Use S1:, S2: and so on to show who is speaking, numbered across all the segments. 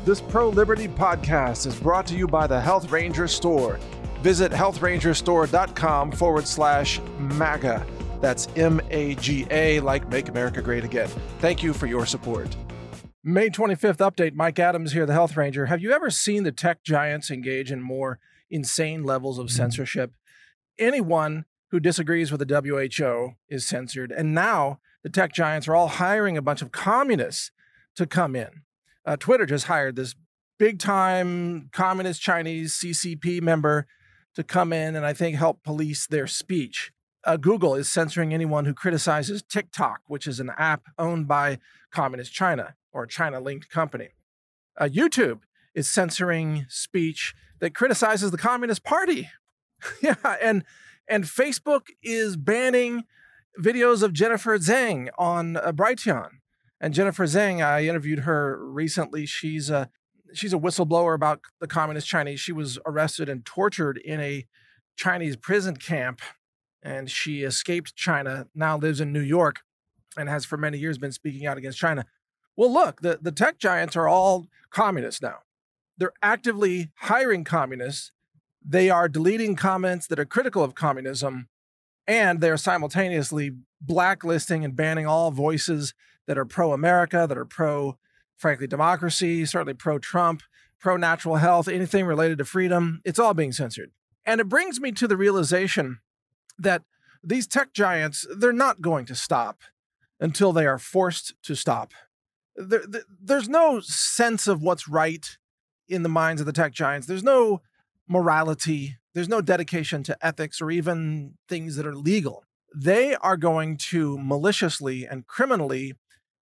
S1: This pro-liberty podcast is brought to you by the Health Ranger Store. Visit healthrangerstore.com/MAGA. That's MAGA, like Make America Great Again. Thank you for your support. May 25th update. Mike Adams here, the Health Ranger. Have you ever seen the tech giants engage in more insane levels of censorship? Anyone who disagrees with the WHO is censored. And now the tech giants are all hiring a bunch of communists to come in. Twitter just hired this big-time communist Chinese CCP member to come in and I think help police their speech. Google is censoring anyone who criticizes TikTok, which is an app owned by Communist China or a China-linked company. YouTube is censoring speech that criticizes the Communist Party. Yeah, and Facebook is banning videos of Jennifer Zhang on Brighteon. And Jennifer Zhang, I interviewed her recently. She's a whistleblower about the Communist Chinese. She was arrested and tortured in a Chinese prison camp, and she escaped China, now lives in New York, and has for many years been speaking out against China. Well, look, the tech giants are all communists now. They're actively hiring communists. They are deleting comments that are critical of communism, and they're simultaneously blacklisting and banning all voices that are pro-America, that are pro-frankly, democracy, certainly pro-Trump, pro-natural health, anything related to freedom. It's all being censored. And it brings me to the realization that these tech giants, they're not going to stop until they are forced to stop. There's no sense of what's right in the minds of the tech giants. There's no morality. There's no dedication to ethics or even things that are legal. They are going to maliciously and criminally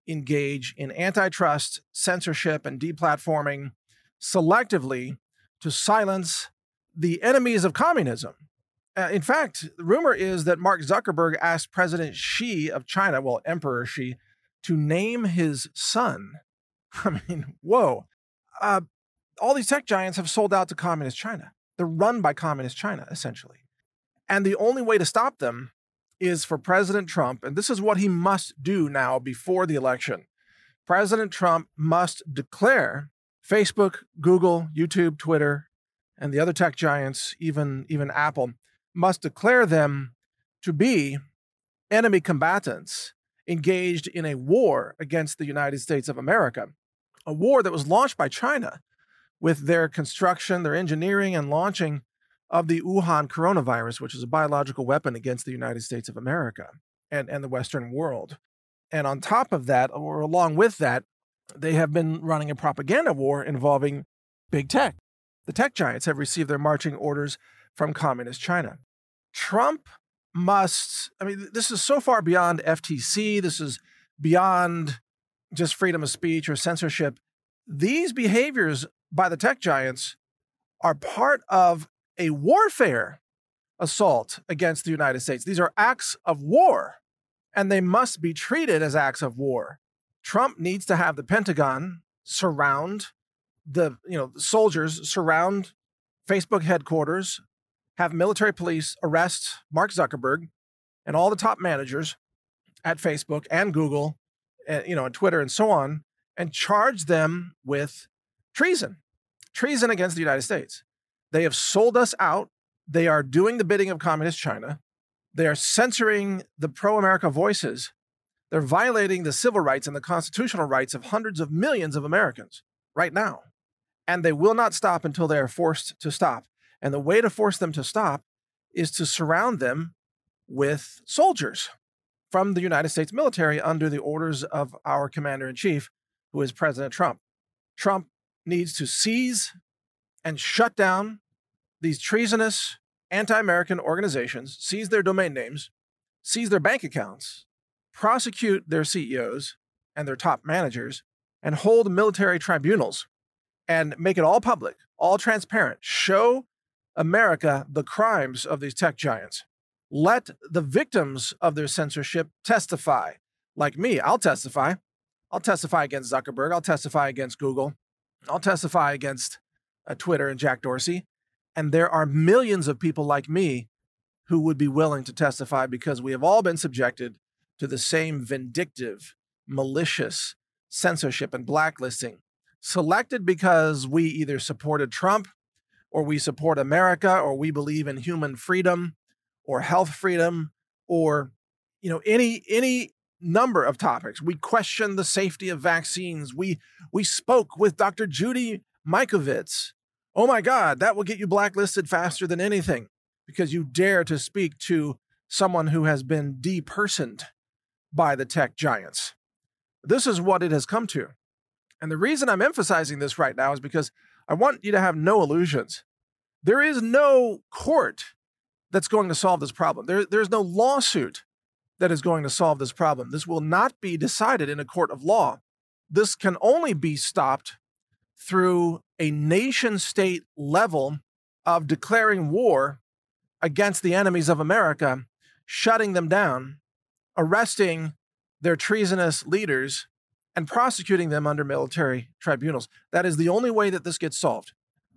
S1: engage in antitrust, censorship, and deplatforming selectively to silence the enemies of communism. In fact, the rumor is that Mark Zuckerberg asked President Xi of China, well, Emperor Xi, to name his son. I mean, whoa. All these tech giants have sold out to communist China. They're run by communist China, essentially. And the only way to stop them is for President Trump, and this is what he must do now before the election. President Trump must declare Facebook, Google, YouTube, Twitter, and the other tech giants, even Apple, must declare them to be enemy combatants engaged in a war against the United States of America, a war that was launched by China with their construction, their engineering, and launching of the Wuhan coronavirus, which is a biological weapon against the United States of America and the Western world. And on top of that, or along with that, they have been running a propaganda war involving big tech. The tech giants have received their marching orders from communist China. Trump must, this is so far beyond FTC. This is beyond just freedom of speech or censorship. These behaviors by the tech giants are part of a warfare assault against the United States. These are acts of war, and they must be treated as acts of war. Trump needs to have the Pentagon surround the soldiers, surround Facebook headquarters, have military police arrest Mark Zuckerberg and all the top managers at Facebook and Google, and Twitter and so on, and charge them with treason against the United States. They have sold us out. They are doing the bidding of communist China. They are censoring the pro-America voices. They're violating the civil rights and the constitutional rights of hundreds of millions of Americans right now. And they will not stop until they are forced to stop. And the way to force them to stop is to surround them with soldiers from the United States military under the orders of our commander-in-chief, who is President Trump. Trump needs to seize and shut down these treasonous anti-American organizations, seize their domain names, seize their bank accounts, prosecute their CEOs and their top managers, and hold military tribunals and make it all public, all transparent. Show America the crimes of these tech giants. Let the victims of their censorship testify. Like me, I'll testify. I'll testify against Zuckerberg. I'll testify against Google. I'll testify against Twitter and Jack Dorsey. And there are millions of people like me who would be willing to testify because we have all been subjected to the same vindictive, malicious censorship and blacklisting selected because we either supported Trump or we support America or we believe in human freedom or health freedom or, any number of topics. We question the safety of vaccines. We spoke with Dr. Judy Mikovits. Oh my God, that will get you blacklisted faster than anything because you dare to speak to someone who has been depersoned by the tech giants. This is what it has come to. And the reason I'm emphasizing this right now is because I want you to have no illusions. There is no court that's going to solve this problem. There's no lawsuit that is going to solve this problem. This will not be decided in a court of law. This can only be stopped through a nation-state level of declaring war against the enemies of America, shutting them down, arresting their treasonous leaders, and prosecuting them under military tribunals. That is the only way that this gets solved.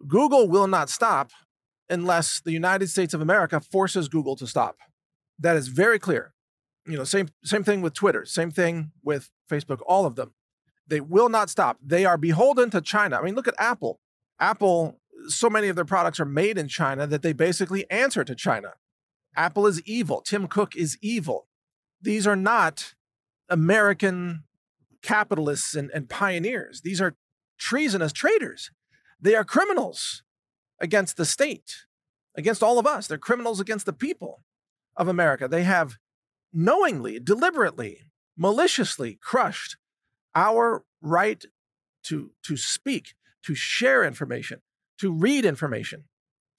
S1: Google will not stop unless the United States of America forces Google to stop. That is very clear. Same thing with Twitter, same thing with Facebook, all of them. They will not stop. They are beholden to China. I mean, look at Apple. Apple, so many of their products are made in China that they basically answer to China. Apple is evil. Tim Cook is evil. These are not American capitalists and pioneers. These are treasonous traitors. They are criminals against the state, against all of us. They're criminals against the people of America. They have knowingly, deliberately, maliciously crushed our right to speak, to share information, to read information,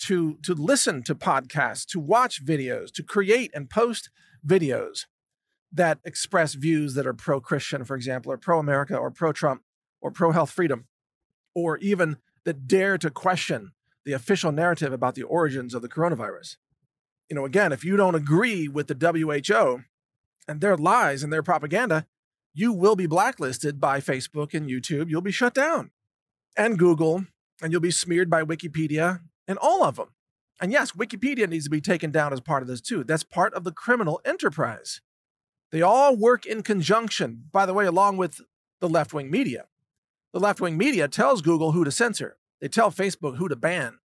S1: to listen to podcasts, to watch videos, to create and post videos that express views that are pro-Christian, for example, or pro-America, or pro-Trump, or pro-health freedom, or even that dare to question the official narrative about the origins of the coronavirus. Again, if you don't agree with the WHO and their lies and their propaganda, you will be blacklisted by Facebook and YouTube. You'll be shut down. And Google, and you'll be smeared by Wikipedia and all of them. And yes, Wikipedia needs to be taken down as part of this too. That's part of the criminal enterprise. They all work in conjunction, by the way, along with the left-wing media. The left-wing media tells Google who to censor. They tell Facebook who to ban.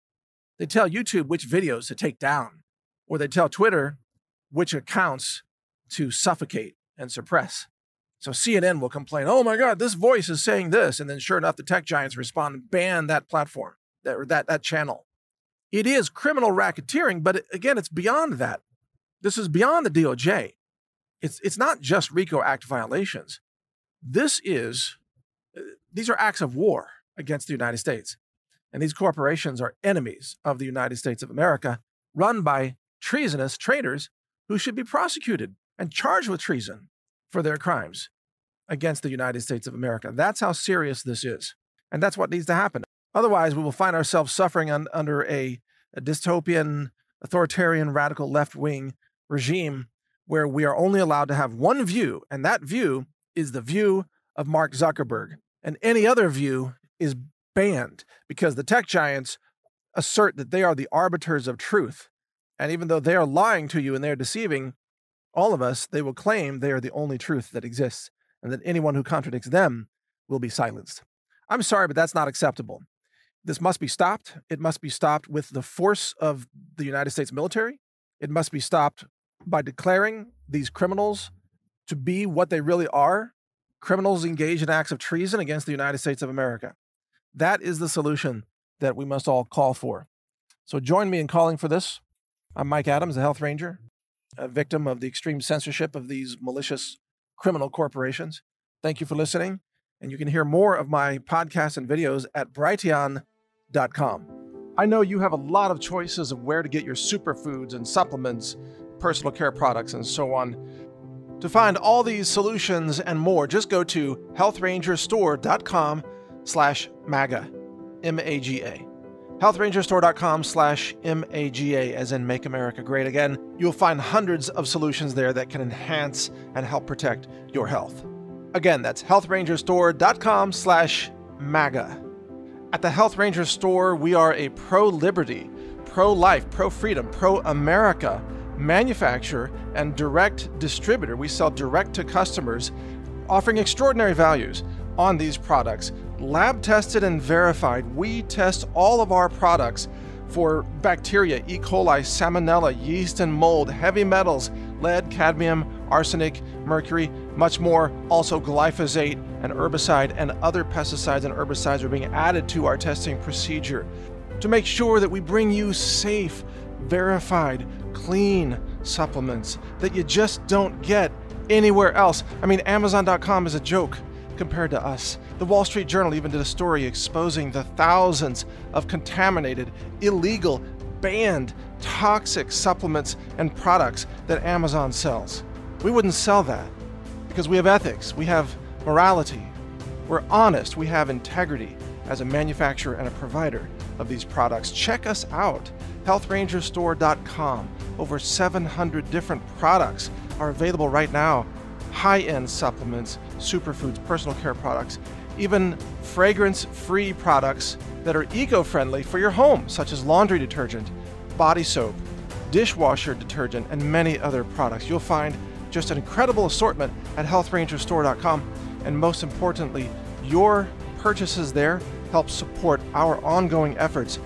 S1: They tell YouTube which videos to take down. Or they tell Twitter which accounts to suffocate and suppress. So CNN will complain, oh my God, this voice is saying this. And then sure enough, the tech giants respond and ban that platform, that channel. It is criminal racketeering, but again, it's beyond that. This is beyond the DOJ. It's not just RICO Act violations. These are acts of war against the United States. And these corporations are enemies of the United States of America, run by treasonous traitors who should be prosecuted and charged with treason for their crimes against the United States of America. That's how serious this is. And that's what needs to happen. Otherwise, we will find ourselves suffering under a dystopian, authoritarian, radical left-wing regime where we are only allowed to have one view, and that view is the view of Mark Zuckerberg. And any other view is banned because the tech giants assert that they are the arbiters of truth. And even though they are lying to you and they're deceiving all of us, they will claim they are the only truth that exists and that anyone who contradicts them will be silenced. I'm sorry, but that's not acceptable. This must be stopped. It must be stopped with the force of the United States military. It must be stopped by declaring these criminals to be what they really are, criminals engaged in acts of treason against the United States of America. That is the solution that we must all call for. So join me in calling for this. I'm Mike Adams, a health ranger, a victim of the extreme censorship of these malicious criminal corporations. Thank you for listening. And you can hear more of my podcasts and videos at Brighteon.com. I know you have a lot of choices of where to get your superfoods and supplements, personal care products, and so on. To find all these solutions and more, just go to healthrangerstore.com/MAGA, M-A-G-A. healthrangerstore.com/MAGA, as in Make America Great Again. You'll find hundreds of solutions there that can enhance and help protect your health. Again, that's healthrangerstore.com/MAGA. At the Health Ranger Store, we are a pro-liberty, pro-life, pro-freedom, pro-America manufacturer and direct distributor. We sell direct to customers, offering extraordinary values. on these products. Lab tested and verified. We test all of our products for bacteria, E. coli, salmonella, yeast and mold, heavy metals, lead, cadmium, arsenic, mercury, much more. Also glyphosate, an herbicide, and other pesticides and herbicides are being added to our testing procedure to make sure that we bring you safe, verified, clean supplements that you just don't get anywhere else. I mean, Amazon.com is a joke compared to us. The Wall Street Journal even did a story exposing the thousands of contaminated, illegal, banned, toxic supplements and products that Amazon sells. We wouldn't sell that because we have ethics, we have morality, we're honest, we have integrity as a manufacturer and a provider of these products. Check us out, healthrangerstore.com. Over 700 different products are available right now. High-end supplements, superfoods, personal care products, even fragrance-free products that are eco-friendly for your home, such as laundry detergent, body soap, dishwasher detergent, and many other products. You'll find just an incredible assortment at healthrangerstore.com, and most importantly, your purchases there help support our ongoing efforts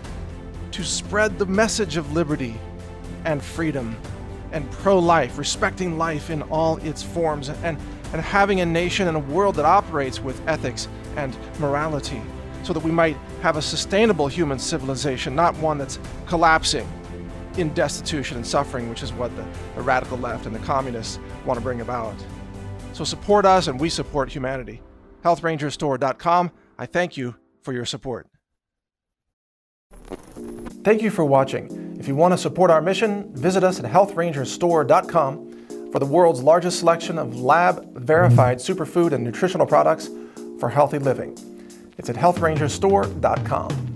S1: to spread the message of liberty and freedom and pro-life, respecting life in all its forms, and having a nation and a world that operates with ethics and morality so that we might have a sustainable human civilization, not one that's collapsing in destitution and suffering, which is what the radical left and the communists want to bring about. So support us and we support humanity. healthrangerstore.com. I thank you for your support. Thank you for watching. If you want to support our mission, visit us at healthrangerstore.com for the world's largest selection of lab-verified superfood and nutritional products for healthy living. It's at healthrangerstore.com.